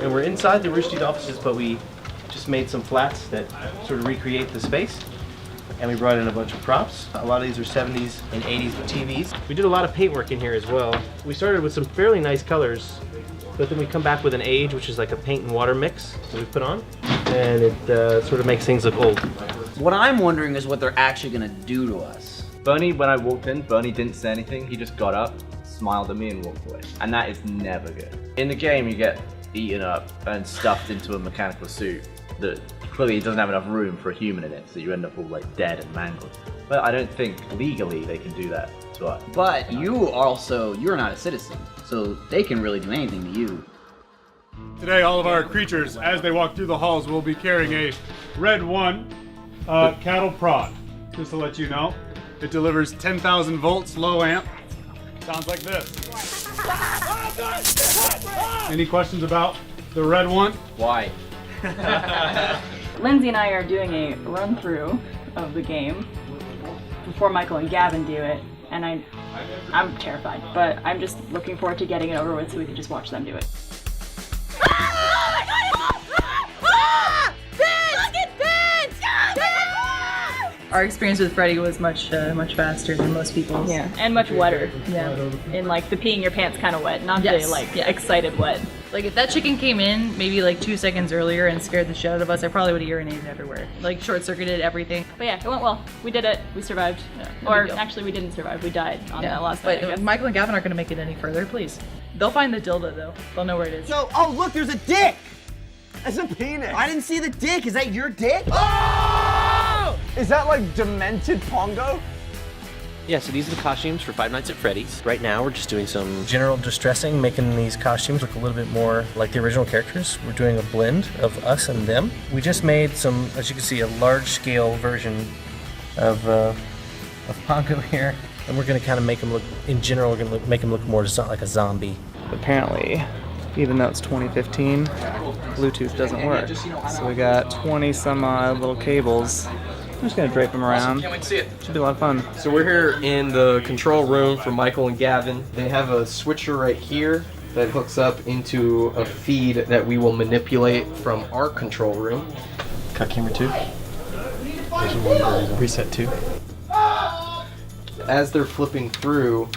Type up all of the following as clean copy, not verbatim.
And we're inside the Rooster Teeth offices, but we just made some flats that sort of recreate the space. And we brought in a bunch of props. A lot of these are 70s and 80s TVs. We did a lot of paintwork in here as well. We started with some fairly nice colors, but then we come back with an age, which is like a paint and water mix that we put on. And it sort of makes things look old. What I'm wondering is what they're actually gonna do to us. Bernie, when I walked in, Bernie didn't say anything. He just got up, smiled at me, and walked away. And that is never good. In the game, you get eaten up and stuffed into a mechanical suit that clearly doesn't have enough room for a human in it, so you end up all like dead and mangled. But I don't think legally they can do that to us. But you're not a citizen, so they can really do anything to you. Today, all of our creatures, as they walk through the halls, will be carrying a Red 1 cattle prod. Just to let you know, it delivers 10,000 volts, low amp. Sounds like this. Any questions about the Red 1? Why? Lindsay and I are doing a run-through of the game before Michael and Gavin do it, and I'm terrified, but I'm just looking forward to getting it over with so we can just watch them do it. Our experience with Freddy was much faster than most people's. Yeah, and much wetter. Yeah. In like the peeing your pants kind of wet, not Yes. the like excited wet. Like if that chicken came in maybe like 2 seconds earlier and scared the shit out of us, I probably would have urinated everywhere. Like short-circuited everything. But yeah, it went well. We did it. We survived. No Or big deal. actually, we didn't survive. We died on Yeah, that last but night, I guess. Michael and Gavin aren't gonna make it any further, please. They'll find the dildo though. They'll know where it is. No, oh look, there's a dick! It's a penis. I didn't see the dick. Is that your dick? Oh! Is that like demented Pongo? Yeah, so these are the costumes for Five Nights at Freddy's. Right now we're just doing some general distressing, making these costumes look a little bit more like the original characters. We're doing a blend of us and them. We just made some, as you can see, a large-scale version of Pongo here. And we're gonna kind of make him look, in general, we're gonna make him look more like a zombie. Apparently, even though it's 2015, Bluetooth doesn't work. So we got 20 some odd little cables. I'm just gonna drape them around. Can't wait to see it. Should be a lot of fun. So we're here in the control room for Michael and Gavin. They have a switcher right here that hooks up into a feed that we will manipulate from our control room. Cut camera 2. Reset 2. As they're flipping through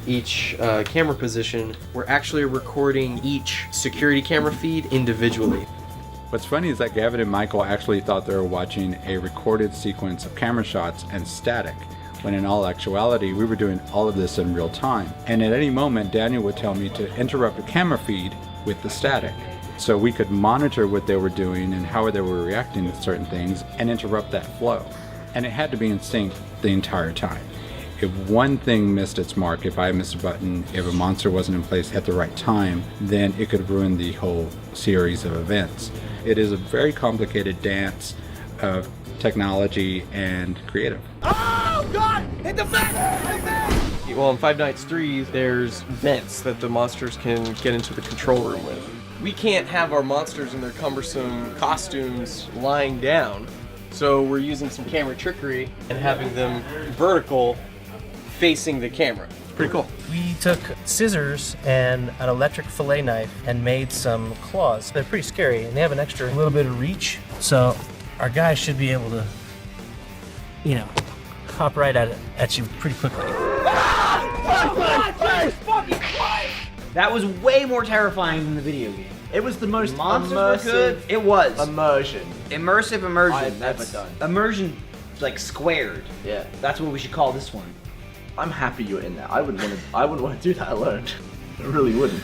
each camera position, we're actually recording each security camera feed individually. What's funny is that Gavin and Michael actually thought they were watching a recorded sequence of camera shots and static, when in all actuality we were doing all of this in real time. And at any moment Daniel would tell me to interrupt a camera feed with the static, so we could monitor what they were doing and how they were reacting to certain things and interrupt that flow. And it had to be in sync the entire time. If one thing missed its mark, if I missed a button, if a monster wasn't in place at the right time, then it could ruin the whole series of events. It is a very complicated dance of technology and creative. Oh God! Hit the back! Well, in Five Nights 3, there's vents that the monsters can get into the control room with. We can't have our monsters in their cumbersome costumes lying down, so we're using some camera trickery and having them vertical facing the camera. Pretty cool. We took scissors and an electric fillet knife and made some claws. They're pretty scary and they have an extra little bit of reach. So our guys should be able to, you know, hop right at you pretty quickly. That was way more terrifying than the video game. It was the most Monsters immersive. were good. It was. Immersion. Immersive immersion. I've never That's done. Immersion, like squared. Yeah. That's what we should call this one. I'm happy you're in there. I wouldn't want to do that alone. I really wouldn't.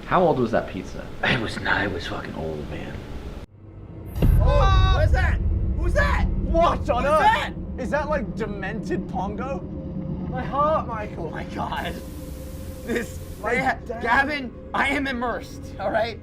How old was that pizza? It was fucking old, man. Oh! What is that? Who's that? What on earth? that? Is that like demented Pongo? My heart, Michael. Oh my God. This. Gavin, I am immersed. All right.